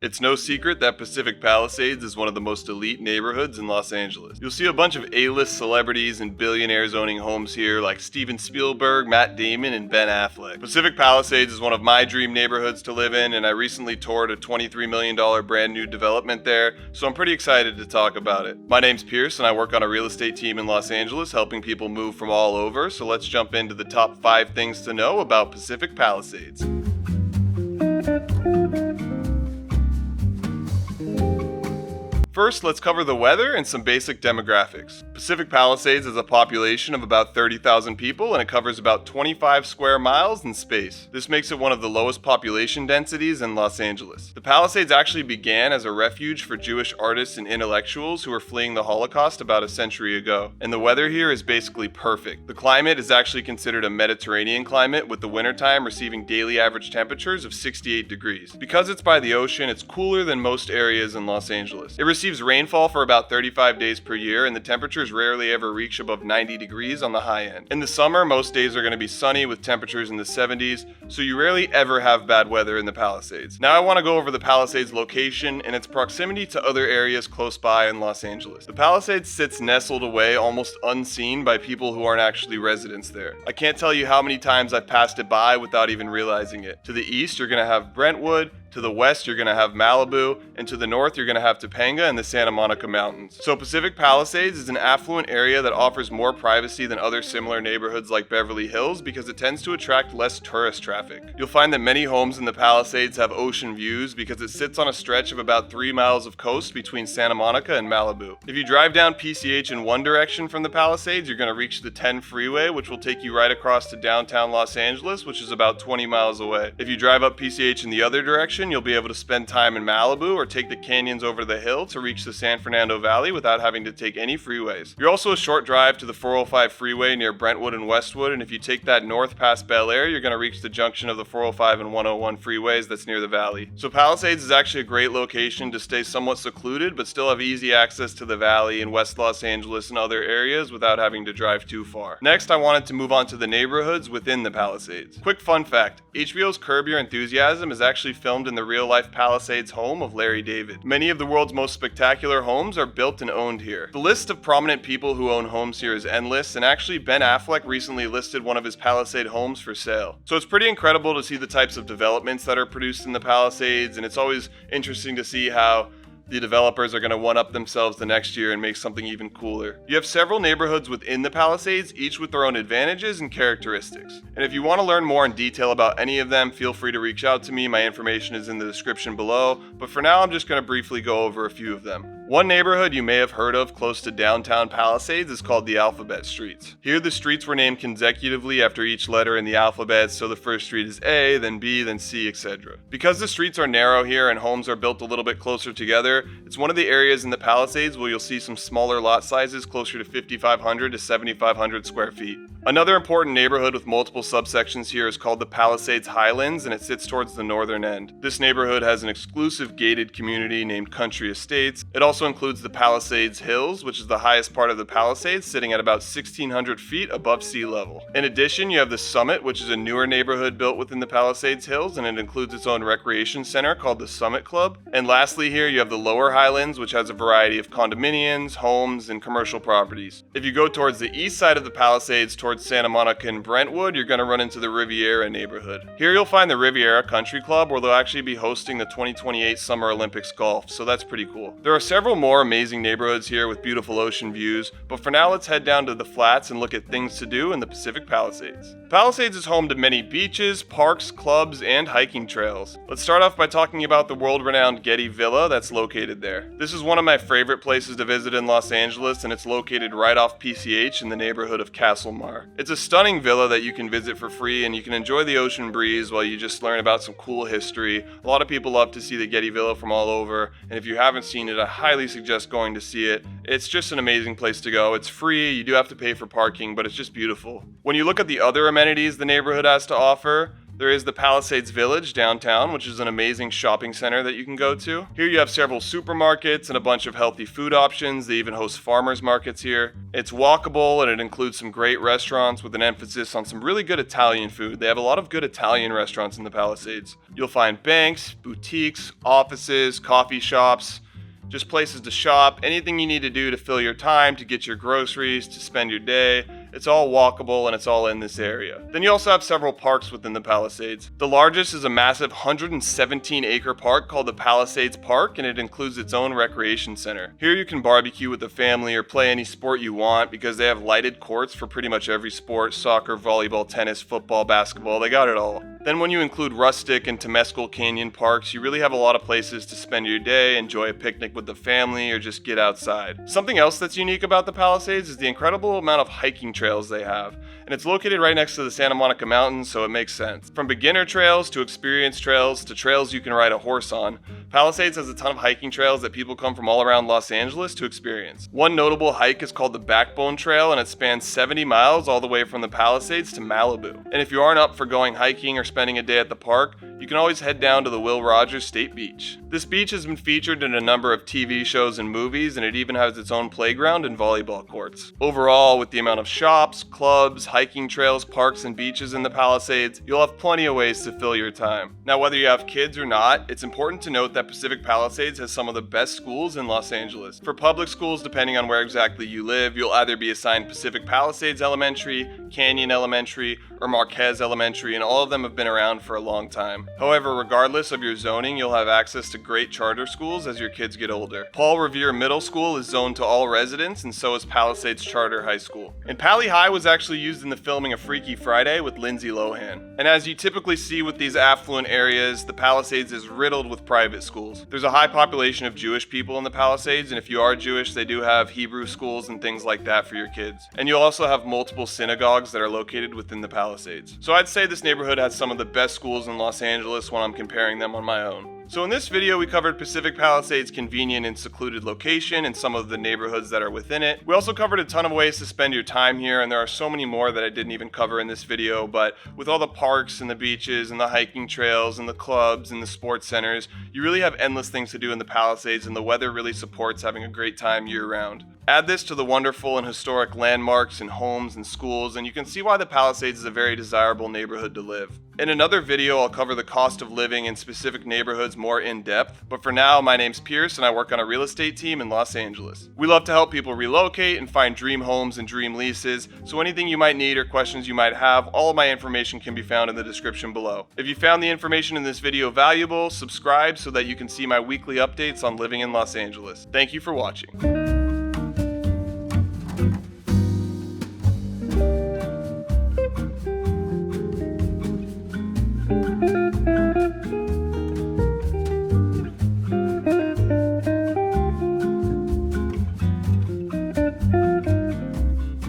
It's no secret that Pacific Palisades is one of the most elite neighborhoods in Los Angeles. You'll see a bunch of A-list celebrities and billionaires owning homes here like Steven Spielberg, Matt Damon, and Ben Affleck. Pacific Palisades is one of my dream neighborhoods to live in, and I recently toured a $23 million brand new development there, so I'm pretty excited to talk about it. My name's Pearce, and I work on a real estate team in Los Angeles helping people move from all over, so let's jump into the top 5 things to know about Pacific Palisades. First, let's cover the weather and some basic demographics. Pacific Palisades has a population of about 30,000 people and it covers about 25 square miles in space. This makes it one of the lowest population densities in Los Angeles. The Palisades actually began as a refuge for Jewish artists and intellectuals who were fleeing the Holocaust about a century ago. And the weather here is basically perfect. The climate is actually considered a Mediterranean climate, with the wintertime receiving daily average temperatures of 68 degrees. Because it's by the ocean, it's cooler than most areas in Los Angeles. It receives rainfall for about 35 days per year, and the temperatures rarely ever reach above 90 degrees on the high end. In the summer, most days are going to be sunny with temperatures in the 70s, so you rarely ever have bad weather in the Palisades. Now I want to go over the Palisades location and its proximity to other areas close by in Los Angeles. The Palisades sits nestled away, almost unseen by people who aren't actually residents there. I can't tell you how many times I've passed it by without even realizing it. To the east, you're going to have Brentwood. To the west, you're going to have Malibu, and to the north, you're going to have Topanga and the Santa Monica Mountains. So Pacific Palisades is an affluent area that offers more privacy than other similar neighborhoods like Beverly Hills because it tends to attract less tourist traffic. You'll find that many homes in the Palisades have ocean views because it sits on a stretch of about 3 miles of coast between Santa Monica and Malibu. If you drive down PCH in one direction from the Palisades, you're going to reach the 10 freeway, which will take you right across to downtown Los Angeles, which is about 20 miles away. If you drive up PCH in the other direction, you'll be able to spend time in Malibu or take the canyons over the hill to reach the San Fernando Valley without having to take any freeways. You're also a short drive to the 405 freeway near Brentwood and Westwood, and if you take that north past Bel Air, you're going to reach the junction of the 405 and 101 freeways that's near the valley. So Palisades is actually a great location to stay somewhat secluded but still have easy access to the valley in West Los Angeles and other areas without having to drive too far. Next, I wanted to move on to the neighborhoods within the Palisades. Quick fun fact, HBO's Curb Your Enthusiasm is actually filmed in the real-life Palisades home of Larry David. Many of the world's most spectacular homes are built and owned here. The list of prominent people who own homes here is endless, and actually Ben Affleck recently listed one of his Palisade homes for sale. So it's pretty incredible to see the types of developments that are produced in the Palisades, and it's always interesting to see how the developers are going to one-up themselves the next year and make something even cooler. You have several neighborhoods within the Palisades, each with their own advantages and characteristics. And if you want to learn more in detail about any of them, feel free to reach out to me. My information is in the description below, but for now I'm just going to briefly go over a few of them. One neighborhood you may have heard of close to downtown Palisades is called the Alphabet Streets. Here the streets were named consecutively after each letter in the alphabet, so the first street is A, then B, then C, etc. Because the streets are narrow here and homes are built a little bit closer together, it's one of the areas in the Palisades where you'll see some smaller lot sizes closer to 5,500 to 7,500 square feet. Another important neighborhood with multiple subsections here is called the Palisades Highlands, and it sits towards the northern end. This neighborhood has an exclusive gated community named Country Estates. It also includes the Palisades Hills, which is the highest part of the Palisades, sitting at about 1,600 feet above sea level. In addition, you have the Summit, which is a newer neighborhood built within the Palisades Hills, and it includes its own recreation center called the Summit Club. And lastly here, you have the Lower Highlands, which has a variety of condominiums, homes, and commercial properties. If you go towards the east side of the Palisades, towards Santa Monica and Brentwood, you're going to run into the Riviera neighborhood. Here you'll find the Riviera Country Club, where they'll actually be hosting the 2028 Summer Olympics golf, so that's pretty cool. There are several more amazing neighborhoods here with beautiful ocean views, but for now let's head down to the flats and look at things to do in the Pacific Palisades. Palisades is home to many beaches, parks, clubs, and hiking trails. Let's start off by talking about the world-renowned Getty Villa that's located there. This is one of my favorite places to visit in Los Angeles, and it's located right off PCH in the neighborhood of Castlemar. It's a stunning villa that you can visit for free, and you can enjoy the ocean breeze while you just learn about some cool history. A lot of people love to see the Getty Villa from all over, and if you haven't seen it, I highly suggest going to see it. It's just an amazing place to go. It's free, you do have to pay for parking, but it's just beautiful. When you look at the other amenities the neighborhood has to offer, There is the Palisades Village downtown, which is an amazing shopping center that you can go to. Here you have several supermarkets and a bunch of healthy food options. They even host farmers markets here. It's walkable and it includes some great restaurants with an emphasis on some really good Italian food. They have a lot of good Italian restaurants in the Palisades. You'll find banks, boutiques, offices, coffee shops, just places to shop, anything you need to do to fill your time, to get your groceries, to spend your day. It's all walkable and it's all in this area. Then you also have several parks within the Palisades. The largest is a massive 117-acre park called the Palisades Park, and it includes its own recreation center. Here you can barbecue with the family or play any sport you want because they have lighted courts for pretty much every sport: soccer, volleyball, tennis, football, basketball, they got it all. Then when you include Rustic and Temescal Canyon parks, you really have a lot of places to spend your day, enjoy a picnic with the family, or just get outside. Something else that's unique about the Palisades is the incredible amount of hiking trails they have, and it's located right next to the Santa Monica Mountains, so it makes sense. From beginner trails to experienced trails to trails you can ride a horse on, Palisades has a ton of hiking trails that people come from all around Los Angeles to experience. One notable hike is called the Backbone Trail, and it spans 70 miles all the way from the Palisades to Malibu. And if you aren't up for going hiking or spending a day at the park, you can always head down to the Will Rogers State Beach. This beach has been featured in a number of TV shows and movies, and it even has its own playground and volleyball courts. Overall, with the amount of shops, clubs, hiking trails, parks, and beaches in the Palisades, you'll have plenty of ways to fill your time. Now, whether you have kids or not, it's important to note that Pacific Palisades has some of the best schools in Los Angeles. For public schools, depending on where exactly you live, you'll either be assigned Pacific Palisades Elementary, Canyon Elementary, or Marquez Elementary, and all of them have been around for a long time. However, regardless of your zoning, you'll have access to great charter schools as your kids get older. Paul Revere Middle School is zoned to all residents, and so is Palisades Charter High School. And Pali High was actually used in the filming of Freaky Friday with Lindsay Lohan. And as you typically see with these affluent areas, the Palisades is riddled with private schools. There's a high population of Jewish people in the Palisades, and if you are Jewish, they do have Hebrew schools and things like that for your kids. And you'll also have multiple synagogues that are located within the Palisades. So I'd say this neighborhood has some of the best schools in Los Angeles when I'm comparing them on my own. So in this video, we covered Pacific Palisades' convenient and secluded location and some of the neighborhoods that are within it. We also covered a ton of ways to spend your time here, and there are so many more that I didn't even cover in this video, but with all the parks and the beaches and the hiking trails and the clubs and the sports centers, you really have endless things to do in the Palisades, and the weather really supports having a great time year-round. Add this to the wonderful and historic landmarks and homes and schools, and you can see why the Palisades is a very desirable neighborhood to live. In another video, I'll cover the cost of living in specific neighborhoods more in depth, but for now, my name's Pearce and I work on a real estate team in Los Angeles. We love to help people relocate and find dream homes and dream leases, so anything you might need or questions you might have, all of my information can be found in the description below. If you found the information in this video valuable, subscribe so that you can see my weekly updates on living in Los Angeles. Thank you for watching.